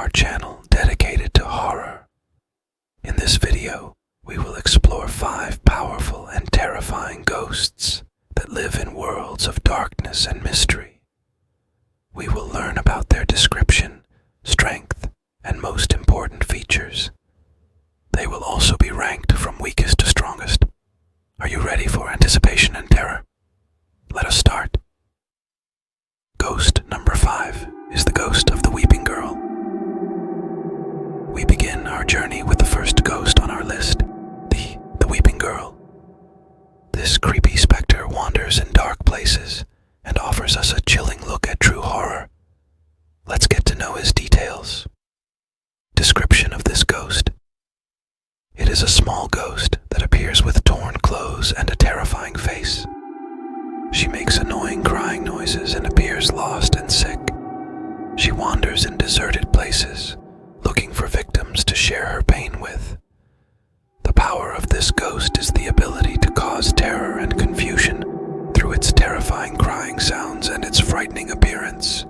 our channel dedicated to horror. In this video, we will explore 5 powerful and terrifying ghosts that live in worlds of darkness and mystery. We will learn about their description, strength, and most important features. They will also be ranked from weakest to strongest. Are you ready for anticipation and terror? Let us start. Ghost number 5 is the ghost of the weeping girl. We begin our journey with the first ghost on our list, the weeping girl. This creepy specter wanders in dark places and offers us a chilling look at true horror. Let's get to know his details. Description of this ghost. It is a small ghost that appears with torn clothes and a terrifying face. She makes annoying crying noises and appears lost and sick. She wanders in deserted places, looking for victims to share her pain with. The power of this ghost is the ability to cause terror and confusion through its terrifying crying sounds and its frightening appearance.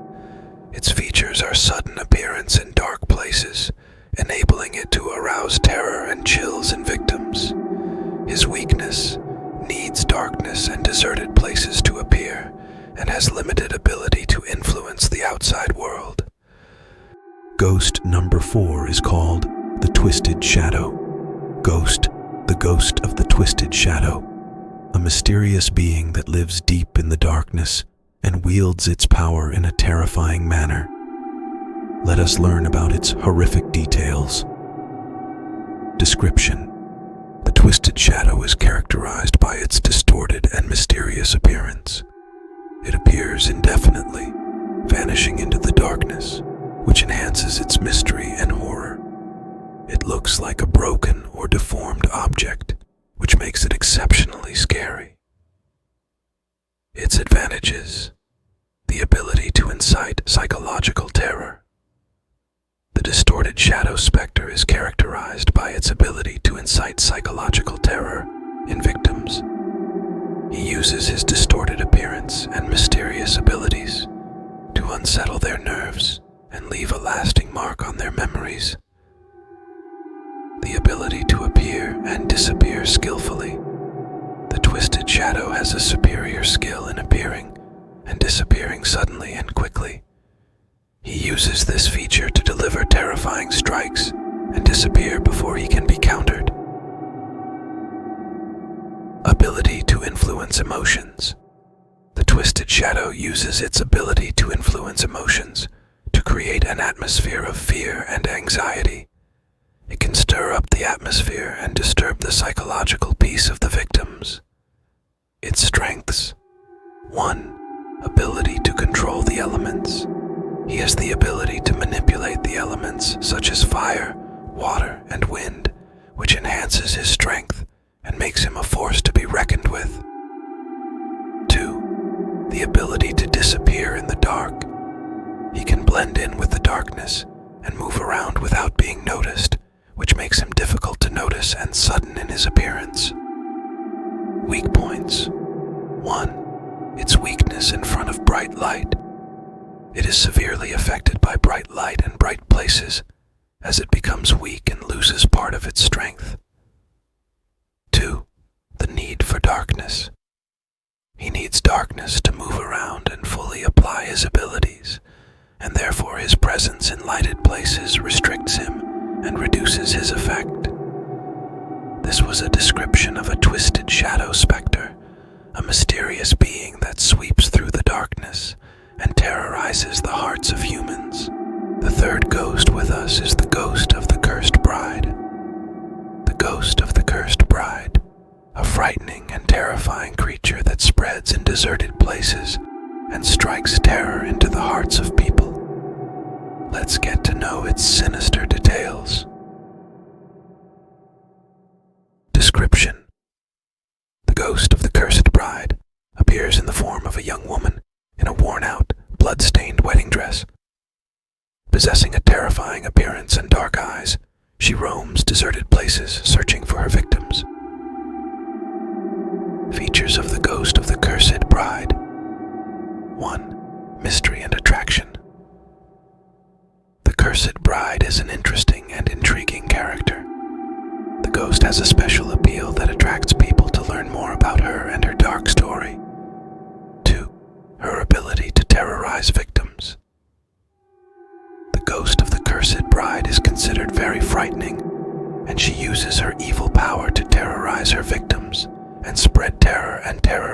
Its features are sudden appearance in dark places, enabling it to arouse terror and chills in victims. His weakness needs darkness and deserted places to appear, and has limited ability to influence the outside world. Ghost number 4 is called the Twisted Shadow. Ghost, the ghost of the Twisted Shadow, a mysterious being that lives deep in the darkness and wields its power in a terrifying manner. Let us learn about its horrific details. Description. The Twisted Shadow is characterized by its distorted and mysterious appearance. It appears indefinitely, vanishing into the darkness, which enhances its mystery and horror. It looks like a broken or deformed object, which makes it exceptionally scary. Its advantages: the ability to incite psychological terror. The distorted shadow specter is characterized by its ability to incite psychological terror in victims. He uses his distorted appearance and mysterious abilities to unsettle their nerves and leave a lasting mark on their memories. The ability to appear and disappear skillfully. The Twisted Shadow has a superior skill in appearing and disappearing suddenly and quickly. He uses this feature to deliver terrifying strikes and disappear before he can be countered. Ability to influence emotions. The Twisted Shadow uses its ability to influence emotions to create an atmosphere of fear and anxiety. It can stir up the atmosphere and disturb the psychological peace of the victims. Its strengths. 1. Ability to control the elements. He has the ability to manipulate the elements such as fire, water, and wind, which enhances his strength and makes him a force to be reckoned with. 2. The ability to disappear in the dark. He can blend in with the darkness and move around without being noticed, which makes him difficult to notice and sudden in his appearance. Weak points. 1. Its weakness in front of bright light. It is severely affected by bright light and bright places, as it becomes weak and loses part of its strength. 2. The need for darkness. He needs darkness to move around and fully apply his abilities, and therefore his presence in lighted places restricts him and reduces his effect. This was a description of a Twisted Shadow specter, a mysterious being that sweeps through the darkness and terrorizes the hearts of humans. The third ghost with us is the ghost of the Cursed Bride. The ghost of the Cursed Bride, a frightening and terrifying creature that spreads in deserted places and strikes terror into the hearts of people. Let's get to know its sinister details. Description. The ghost of the Cursed Bride appears in the form of a young woman in a worn-out, blood-stained wedding dress. Possessing a terrifying appearance and dark eyes, she roams deserted places searching for her victims. Features of the ghost of the Cursed Bride. 1. Mystery and attraction. The Cursed Bride is an interesting and intriguing character. The ghost has a special appeal that attracts people to learn more about her and her dark story. 2. Her ability to terrorize victims. The ghost of the Cursed Bride is considered very frightening, and she uses her evil power to terrorize her victims and spread terror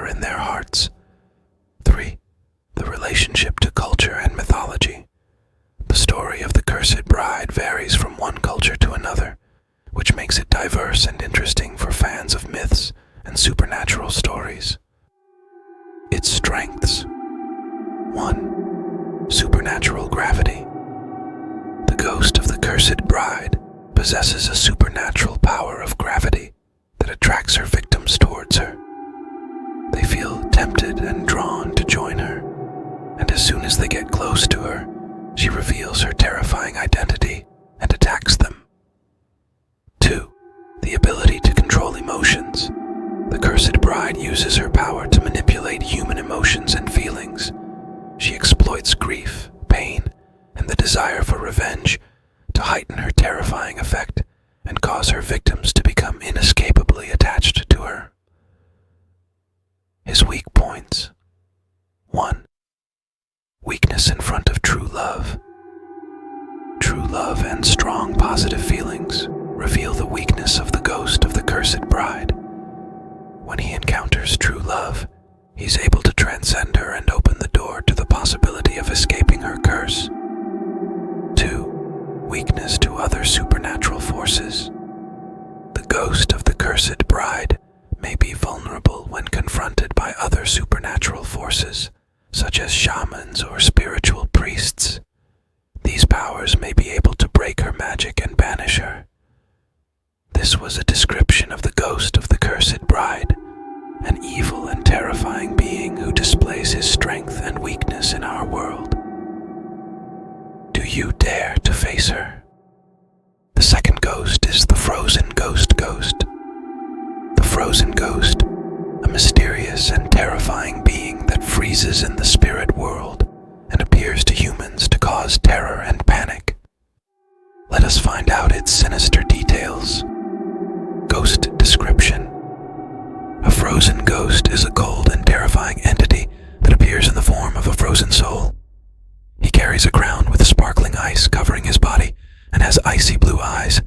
in their hearts. 3. The relationship to culture and mythology. The story of the Cursed Bride varies from one culture to another, which makes it diverse and interesting for fans of myths and supernatural stories. Its strengths. 1. Supernatural gravity. The ghost of the Cursed Bride possesses a supernatural power of gravity that attracts her victims towards her. They feel tempted and drawn to join her, and as soon as they get close to her, she reveals her terrifying identity and attacks them. 2. The ability to control emotions. The Cursed Bride uses her power to manipulate human emotions and feelings. She exploits grief, pain, and the desire for revenge to heighten her terrifying effect and cause her victims to become inescapably attached to her. His weak points. 1. Weakness in front of true love. True love and strong positive feelings reveal the weakness of the ghost of the Cursed Bride. When he encounters true love, he's able to transcend her and open the door to the possibility of escaping her curse. 2. Weakness to other supernatural forces. The ghost of the Cursed Bride may be vulnerable when confronted by other supernatural forces, such as shamans or spiritual priests. These powers may be able to break her magic and banish her. This was a description of the ghost of the Cursed Bride, an evil and terrifying being who displays his strength and weakness in our world. Do you dare to face her? The second ghost is the Frozen Ghost. The Frozen Ghost, a mysterious and terrifying being that freezes in the spirit world and appears to humans to cause terror and panic. Let us find out its sinister details. Ghost description. A frozen ghost is a cold and terrifying entity that appears in the form of a frozen soul. He carries a crown with sparkling ice covering his body and has icy blue eyes.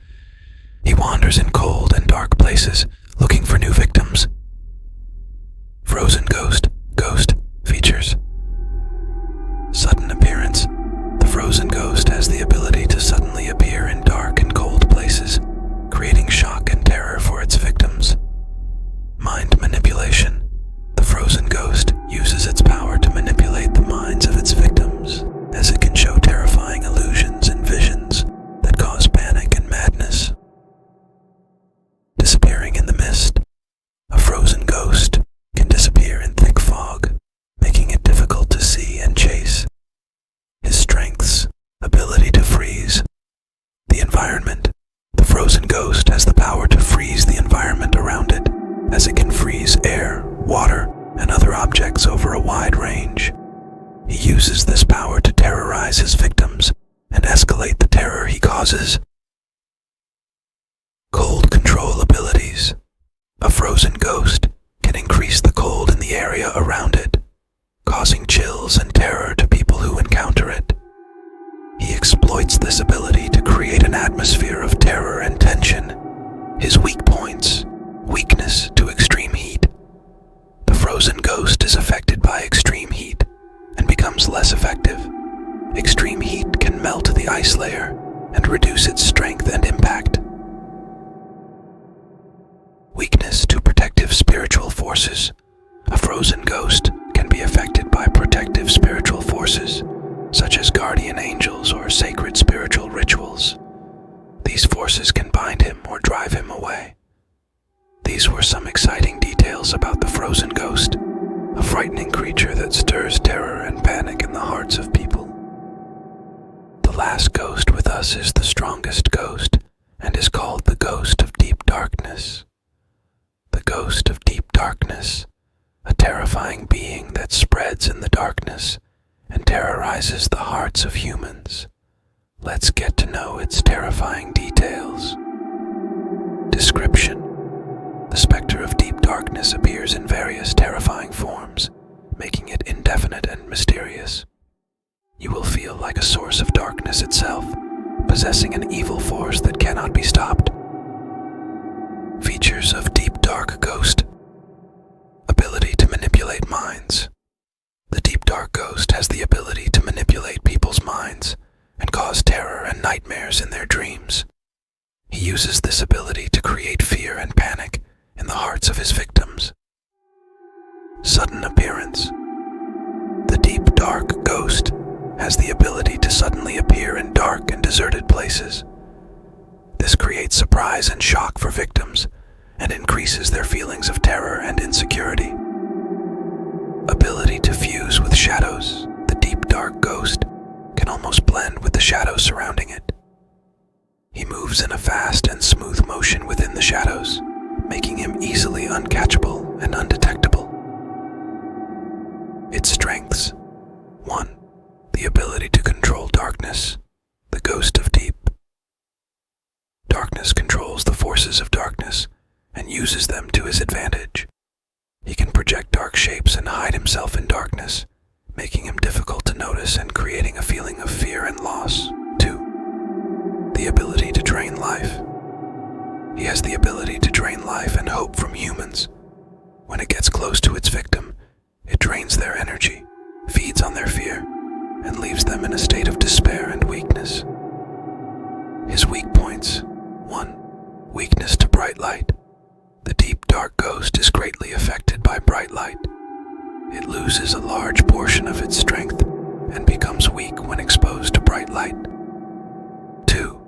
He wanders in cold and dark places, looking for new victims. Frozen Ghost features. Sudden appearance. The Frozen Ghost has the ability to suddenly appear in dark and cold places, creating shock and terror for its victims. Mind manipulation. The Frozen Ghost uses its power to manipulate the minds of its victims, as it can show terrifying illusions and visions that cause panic and madness. Disappearing in the mist. A frozen ghost can disappear in thick fog, making it difficult to see and chase. His strengths: ability to freeze. The environment. The frozen ghost has the power to freeze the environment around it, as it can freeze air, water, and other objects over a wide range. He uses this power to terrorize his victims and escalate the terror he causes. Cold control abilities. A frozen ghost can increase the cold in the area around it, causing chills and terror to people who encounter it. He exploits this ability to create an atmosphere of terror and tension. His weak points: weakness to extreme heat. The frozen ghost is affected by extreme heat and becomes less effective. Extreme heat can melt the ice layer and reduce its strength and impact. Weakness to protective spiritual forces. A frozen ghost can be affected by protective spiritual forces, such as guardian angels or sacred spiritual rituals. These forces can bind him or drive him away. These were some exciting details about the frozen ghost, a frightening creature that stirs terror and panic in the hearts of people. The last ghost with us is the strongest ghost, and is called the Ghost of Deep Darkness. The Ghost of Deep Darkness, a terrifying being that spreads in the darkness and terrorizes the hearts of humans. Let's get to know its terrifying details. Description: the specter of deep darkness appears in various terrifying forms, making it indefinite and mysterious. You will feel like a source of darkness itself, possessing an evil force that cannot be stopped. Features of deep dark ghost: ability to manipulate minds. The deep dark ghost has the ability to manipulate people's minds and cause terror and nightmares in their dreams. He uses this ability to create fear and panic in the hearts of his victims. Sudden appearance: the deep dark ghost has the ability to suddenly appear in dark and deserted places. This creates surprise and shock for victims and increases their feelings of terror and insecurity. Ability to fuse with shadows: the deep dark ghost can almost blend with the shadows surrounding it. He moves in a fast and smooth motion within the shadows, making him easily uncatchable and undetectable. Its strengths: 1. The ability to control darkness, the ghost of deep. Darkness controls the forces of darkness and uses them to his advantage. He can project dark shapes and hide himself in darkness, making him difficult to notice and creating a feeling of fear and loss. 2. The ability to drain life. He has the ability to drain life and hope from humans. When it gets close to its victim, it drains their energy, feeds on their fear, and leaves them in a state of despair and weakness. His weak points: 1. Weakness to bright light. The deep dark ghost is greatly affected by bright light. It loses a large portion of its strength and becomes weak when exposed to bright light. 2.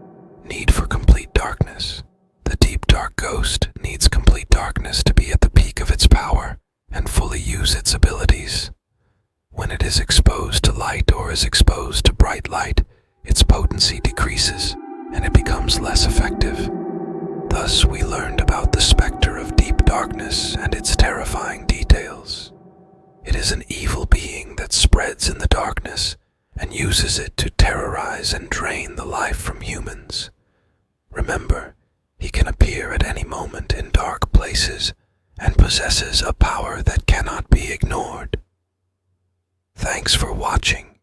Need for complete darkness. The deep dark ghost needs complete darkness to be at the peak of its power and fully use its abilities. When it is exposed to light or is exposed to bright light, its potency decreases and it becomes less effective. Thus, we learned about the specter of deep darkness and its terrifying details. It is an evil being that spreads in the darkness and uses it to terrorize and drain the life from humans. Remember, he can appear at any moment in dark places and possesses a power that cannot be ignored. Thanks for watching.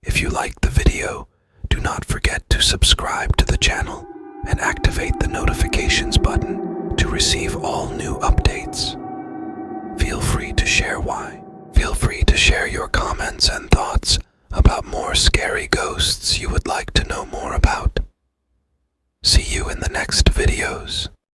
If you liked the video, do not forget to subscribe to the channel and activate the notifications button to receive all new updates. Feel free to share your comments and thoughts about more scary ghosts you would like to know more about. See you in the next videos.